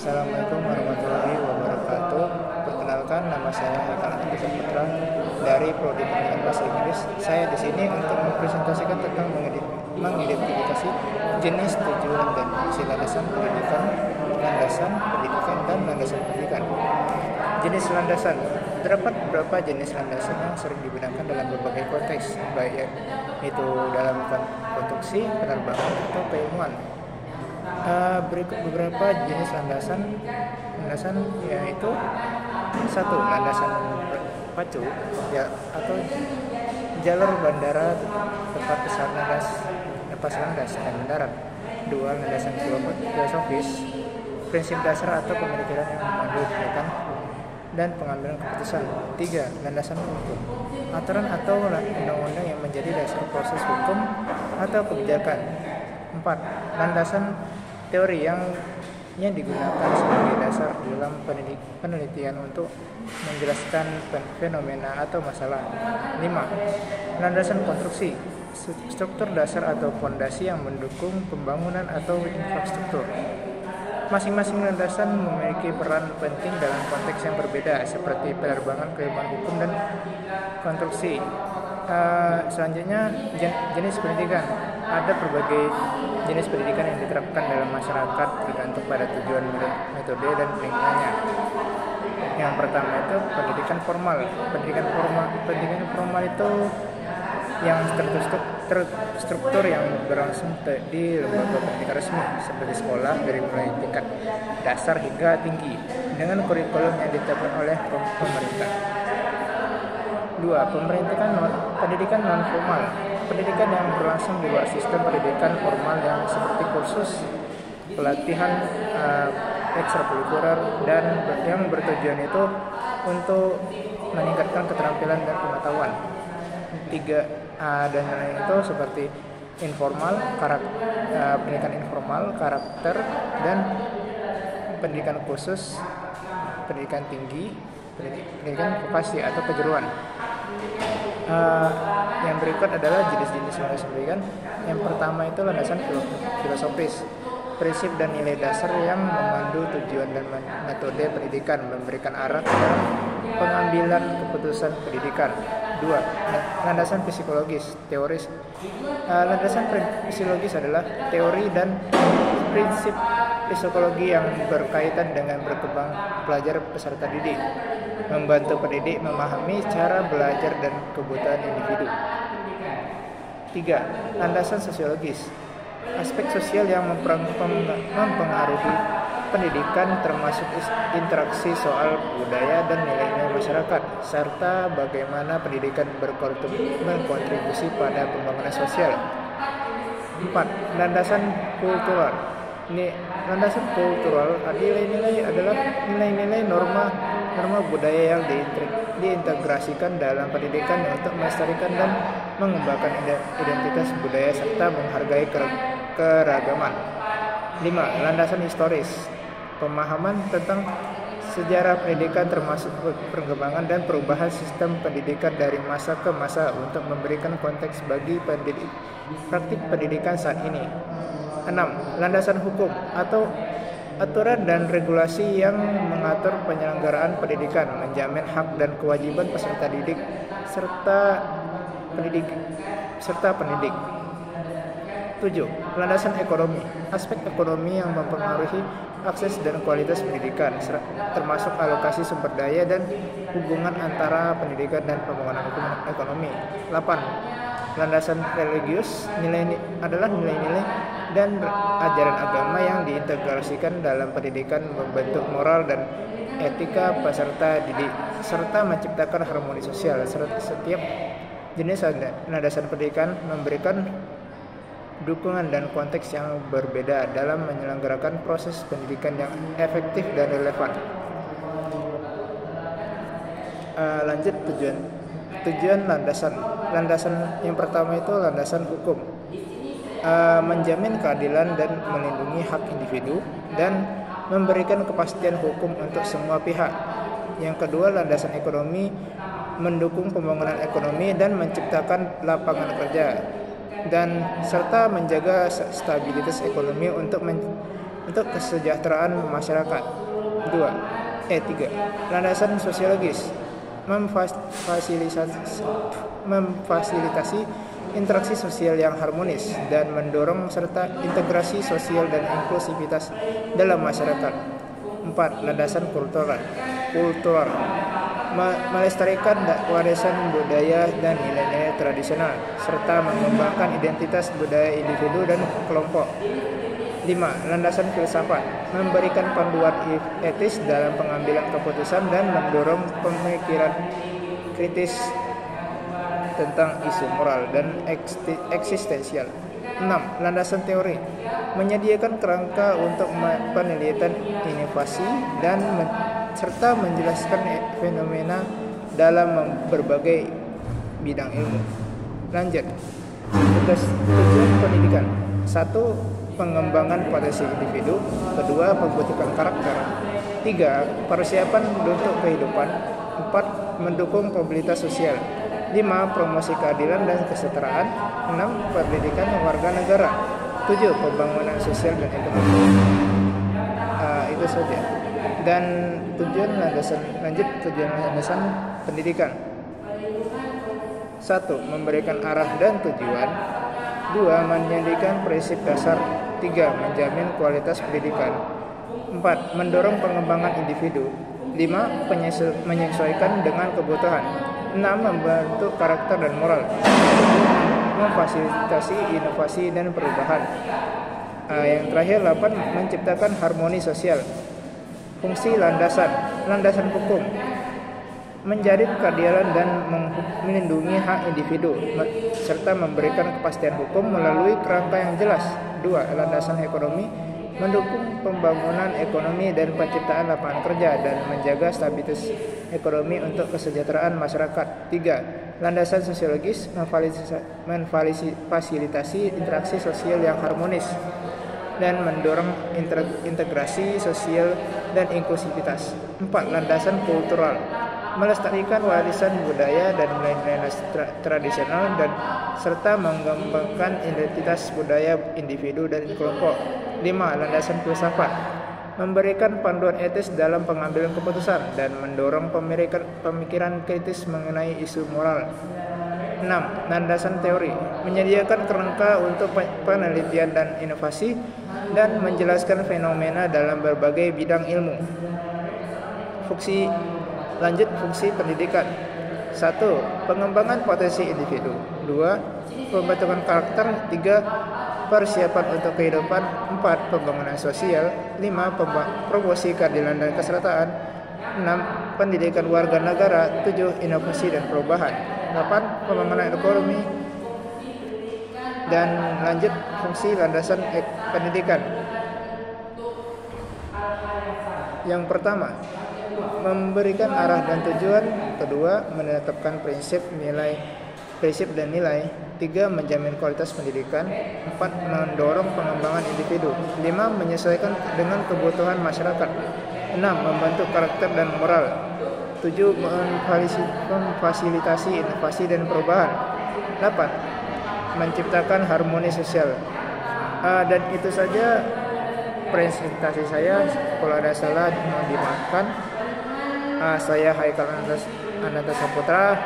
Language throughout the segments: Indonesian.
Assalamualaikum warahmatullahi wabarakatuh. Perkenalkan, nama saya Haikal Andi Saputra dari Prodi Pendidikan Bahasa Inggris. Saya di sini untuk mempresentasikan tentang mengidentifikasi jenis, tujuan, dan fungsi landasan pendidikan, dan landasan pendidikan. Jenis landasan. Terdapat beberapa jenis landasan yang sering digunakan dalam berbagai konteks, baik itu dalam konstruksi, penerbangan, atau keilmuan. Berikut beberapa jenis landasan yaitu satu, landasan pacu atau jalur bandara tempat lepas landas dan mendarat. Dua, landasan filosofis, prinsip dasar atau pemikiran yang memandu tindakan dan pengambilan keputusan. Tiga, landasan hukum, aturan atau undang-undang yang menjadi dasar proses hukum atau kebijakan. Empat, landasan teori yang digunakan sebagai dasar dalam penelitian untuk menjelaskan fenomena atau masalah. 5. Landasan konstruksi, struktur dasar atau fondasi yang mendukung pembangunan atau infrastruktur. Masing-masing landasan memiliki peran penting dalam konteks yang berbeda, seperti penerbangan, keilmuan hukum, dan konstruksi. Selanjutnya, jenis pendidikan. Ada berbagai jenis pendidikan yang diterapkan dalam masyarakat tergantung pada tujuan, metode, dan lingkungannya. Yang pertama itu pendidikan formal. Pendidikan formal itu yang terstruktur yang berlangsung di lembaga pendidikan resmi seperti sekolah dari mulai tingkat dasar hingga tinggi dengan kurikulum yang ditetapkan oleh pemerintah. 2. Pendidikan non formal. Pendidikan yang berlangsung di luar sistem pendidikan formal yang seperti kursus, pelatihan ekstrakurikuler dan yang bertujuan itu untuk meningkatkan keterampilan dan pengetahuan. 3. Dan lain itu seperti pendidikan informal, karakter, dan pendidikan khusus, pendidikan tinggi, pendidikan vokasi atau kejuruan. Yang berikut adalah jenis-jenis landasan pendidikan. Yang pertama itu landasan filosofis, prinsip dan nilai dasar yang memandu tujuan dan metode pendidikan, memberikan arah dalam pengambilan keputusan pendidikan. 2. Landasan psikologis, teoris. Landasan psikologis adalah teori dan prinsip psikologi yang berkaitan dengan berkembang pelajar peserta didik, membantu pendidik memahami cara belajar dan kebutuhan individu. 3. Landasan sosiologis, aspek sosial yang mempengaruhi pendidikan termasuk interaksi soal budaya dan nilai-nilai masyarakat, serta bagaimana pendidikan berkontribusi pada pembangunan sosial. 4. Landasan kultural. Landasan kultural nilai-nilai adalah nilai-nilai norma budaya yang diintegrasikan dalam pendidikan untuk melestarikan dan mengembangkan identitas budaya serta menghargai keragaman. 5. Landasan historis, pemahaman tentang sejarah pendidikan termasuk perkembangan dan perubahan sistem pendidikan dari masa ke masa untuk memberikan konteks bagi praktik pendidikan saat ini. 6. Landasan hukum atau aturan dan regulasi yang mengatur penyelenggaraan pendidikan, menjamin hak dan kewajiban peserta didik serta pendidik. 7. Landasan ekonomi, aspek ekonomi yang mempengaruhi akses dan kualitas pendidikan, termasuk alokasi sumber daya dan hubungan antara pendidikan dan pembangunan ekonomi. 8. Landasan religius adalah nilai-nilai dan ajaran agama yang diintegrasikan dalam pendidikan, membentuk moral dan etika peserta didik, serta menciptakan harmoni sosial. Setiap jenis landasan pendidikan memberikan dukungan dan konteks yang berbeda dalam menyelenggarakan proses pendidikan yang efektif dan relevan. Lanjut tujuan landasan yang pertama itu landasan hukum, menjamin keadilan dan melindungi hak individu dan memberikan kepastian hukum untuk semua pihak. Yang kedua, landasan ekonomi, mendukung pembangunan ekonomi dan menciptakan lapangan kerja, dan serta menjaga stabilitas ekonomi untuk untuk kesejahteraan masyarakat. 3. Landasan sosiologis memfasilitasi interaksi sosial yang harmonis dan mendorong serta integrasi sosial dan inklusivitas dalam masyarakat. 4. Landasan kultural melestarikan warisan budaya dan nilai-nilai tradisional serta mengembangkan identitas budaya individu dan kelompok. 5. Landasan filsafat memberikan panduan etis dalam pengambilan keputusan dan mendorong pemikiran kritis tentang isu moral dan eksistensial. 6. Landasan teori menyediakan kerangka untuk penelitian inovasi dan serta menjelaskan fenomena dalam berbagai bidang ilmu. Lanjut. Tujuan pendidikan. 1. Pengembangan potensi individu. 2. Pembentukan karakter. 3. Persiapan untuk kehidupan. 4. Mendukung mobilitas sosial. 5. Promosi keadilan dan kesetaraan. 6. Pendidikan warga negara. 7. Pembangunan sosial dan ekonomi. Itu saja. Dan tujuan landasan pendidikan. 1. Memberikan arah dan tujuan. 2. Menjadikan prinsip dasar. 3. Menjamin kualitas pendidikan. 4. Mendorong pengembangan individu. 5. Menyesuaikan dengan kebutuhan. 6. Membentuk karakter dan moral. 7. Memfasilitasi inovasi dan perubahan. Yang terakhir 8. Menciptakan harmoni sosial. Fungsi landasan hukum menjadi keadilan dan melindungi hak individu serta memberikan kepastian hukum melalui kerangka yang jelas. 2. Landasan ekonomi mendukung pembangunan ekonomi dan penciptaan lapangan kerja dan menjaga stabilitas ekonomi untuk kesejahteraan masyarakat. 3. Landasan sosiologis memfasilitasi interaksi sosial yang harmonis dan mendorong integrasi sosial dan inklusivitas. 4. Landasan kultural melestarikan warisan budaya dan nilai-nilai tradisional dan serta mengembangkan identitas budaya individu dan kelompok. 5. Landasan filsafat memberikan panduan etis dalam pengambilan keputusan dan mendorong pemikiran kritis mengenai isu moral. 6. Landasan teori menyediakan kerangka untuk penelitian dan inovasi dan menjelaskan fenomena dalam berbagai bidang ilmu. Fungsi pendidikan. 1. Pengembangan potensi individu. 2. Pembentukan karakter. 3. Persiapan untuk kehidupan. 4. Pembangunan sosial. 5. Promosi keadilan dan kesetaraan. 6. Pendidikan warga negara. 7. Inovasi dan perubahan. 8. Pembangunan ekonomi. Dan lanjut fungsi landasan pendidikan. Yang pertama, memberikan arah dan tujuan. Kedua, menetapkan prinsip dan nilai. 3. Menjamin kualitas pendidikan. 4. Mendorong pengembangan individu. 5. Menyesuaikan dengan kebutuhan masyarakat. 6. Membentuk karakter dan moral. 7. Memfasilitasi inovasi dan perubahan. 8. Menciptakan harmoni sosial. Dan itu saja presentasi saya. Kalau ada salah mohon dimaafkan. Saya Haikal Ananta Saputra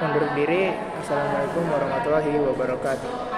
undur diri. Assalamualaikum warahmatullahi wabarakatuh.